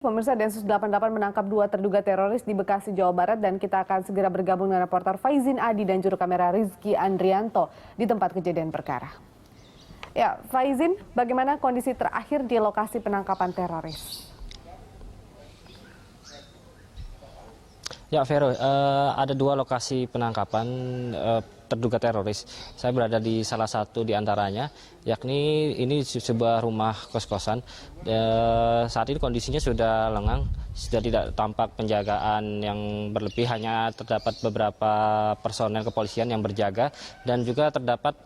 Pemirsa, Densus 88 menangkap 2 terduga teroris di Bekasi, Jawa Barat, dan kita akan segera bergabung dengan reporter Faizin Adi dan juru kamera Rizky Andrianto di tempat kejadian perkara. Ya, Faizin, bagaimana kondisi terakhir di lokasi penangkapan teroris? Ya, Vero, ada 2 lokasi penangkapan terduga teroris. Saya berada di salah satu di antaranya, yakni ini sebuah rumah kos-kosan. Saat ini kondisinya sudah lengang, sudah tidak tampak penjagaan yang berlebih, hanya terdapat beberapa personel kepolisian yang berjaga, dan juga terdapat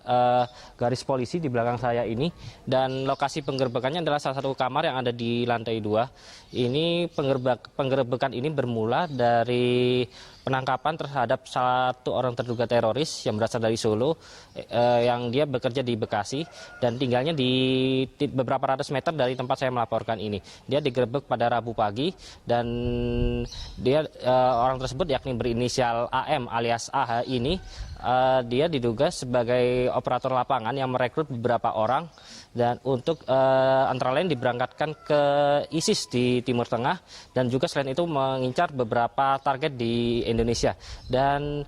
garis polisi di belakang saya ini. Dan lokasi penggerbekannya adalah salah satu kamar yang ada di lantai 2. Ini penggerbekan ini bermula dari penangkapan terhadap satu orang terduga teroris yang berasal dari Solo, yang dia bekerja di Bekasi dan tinggalnya di beberapa ratus meter dari tempat saya melaporkan ini. Dia digerebek pada Rabu pagi, dan dia orang tersebut yakni berinisial AM alias AH ini, dia diduga sebagai operator lapangan yang merekrut beberapa orang dan untuk antara lain diberangkatkan ke ISIS di Timur Tengah, dan juga selain itu mengincar beberapa target di Indonesia. Dan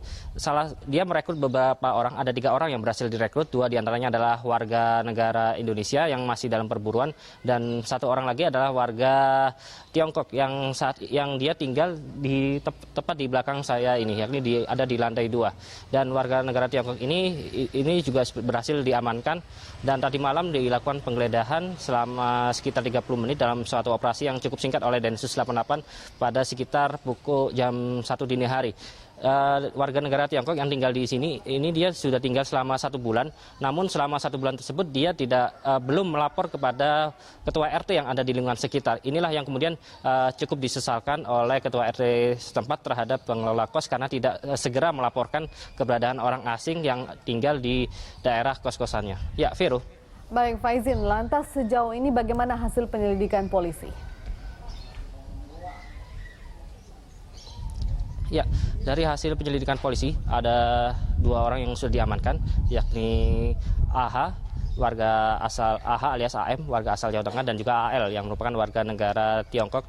dia merekrut beberapa orang, ada 3 orang yang berhasil direkrut, 2 diantaranya adalah warga negara Indonesia yang masih dalam perburuan, dan 1 orang lagi adalah warga Tiongkok yang dia tinggal di tepat di belakang saya ini, yakni ada di lantai 2. Dan warga negara Tiongkok ini juga berhasil diamankan, dan tadi malam dilakukan penggeledahan selama sekitar 30 menit dalam suatu operasi yang cukup singkat oleh Densus 88 pada sekitar pukul jam 1 dini hari. Warga negara Tiongkok yang tinggal di sini ini dia sudah tinggal selama 1 bulan, namun selama 1 bulan tersebut dia belum melapor kepada ketua RT yang ada di lingkungan sekitar. Inilah yang kemudian cukup disesalkan oleh ketua RT setempat terhadap pengelola kos karena tidak segera melaporkan keberadaan orang asing yang tinggal di daerah kos-kosannya. Ya, Vero. Baik, Faizin, lantas sejauh ini bagaimana hasil penyelidikan polisi? Ya, dari hasil penyelidikan polisi ada 2 orang yang sudah diamankan, yakni AH, warga asal AH alias AM, warga asal Jawa Tengah, dan juga AL yang merupakan warga negara Tiongkok,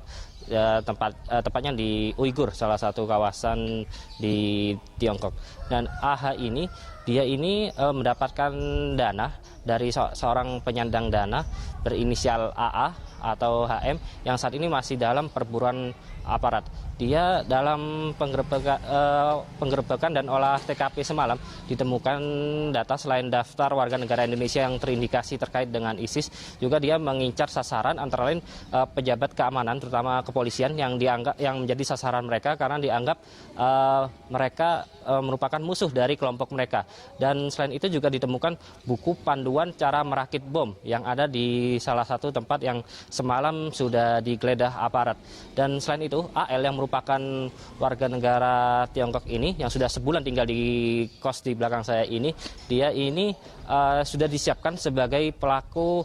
tepatnya di Uighur, salah satu kawasan di Tiongkok. Dan AH ini mendapatkan dana dari seorang penyandang dana berinisial AA atau HM yang saat ini masih dalam perburuan aparat. Dia dalam penggerebekan dan olah TKP semalam ditemukan data selain daftar warga negara Indonesia yang terindikasi terkait dengan ISIS, juga dia mengincar sasaran antara lain pejabat keamanan terutama kepolisian yang menjadi sasaran mereka karena dianggap mereka merupakan musuh dari kelompok mereka. Dan selain itu juga ditemukan buku panduan cara merakit bom yang ada di salah satu tempat yang semalam sudah digeledah aparat. Dan selain itu AL yang merupakan warga negara Tiongkok ini yang sudah sebulan tinggal di kos di belakang saya ini, dia ini sudah disiapkan sebagai pelaku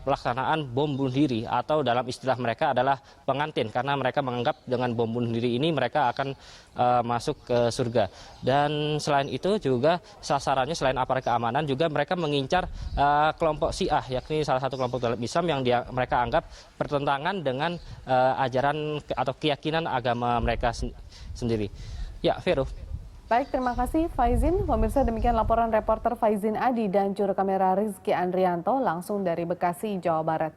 pelaksanaan bom bunuh diri, atau dalam istilah mereka adalah pengantin, karena mereka menganggap dengan bom bunuh diri ini mereka akan masuk ke surga. Dan selain itu juga sasarannya selain aparat keamanan juga mereka mengincar kelompok Syiah, yakni salah satu kelompok dalam Islam yang mereka anggap bertentangan dengan ajaran atau keyakinan agama mereka sendiri. Ya, Vero. Baik, terima kasih Faizin. Pemirsa, demikian laporan reporter Faizin Adi dan juru kamera Rizky Andrianto langsung dari Bekasi, Jawa Barat.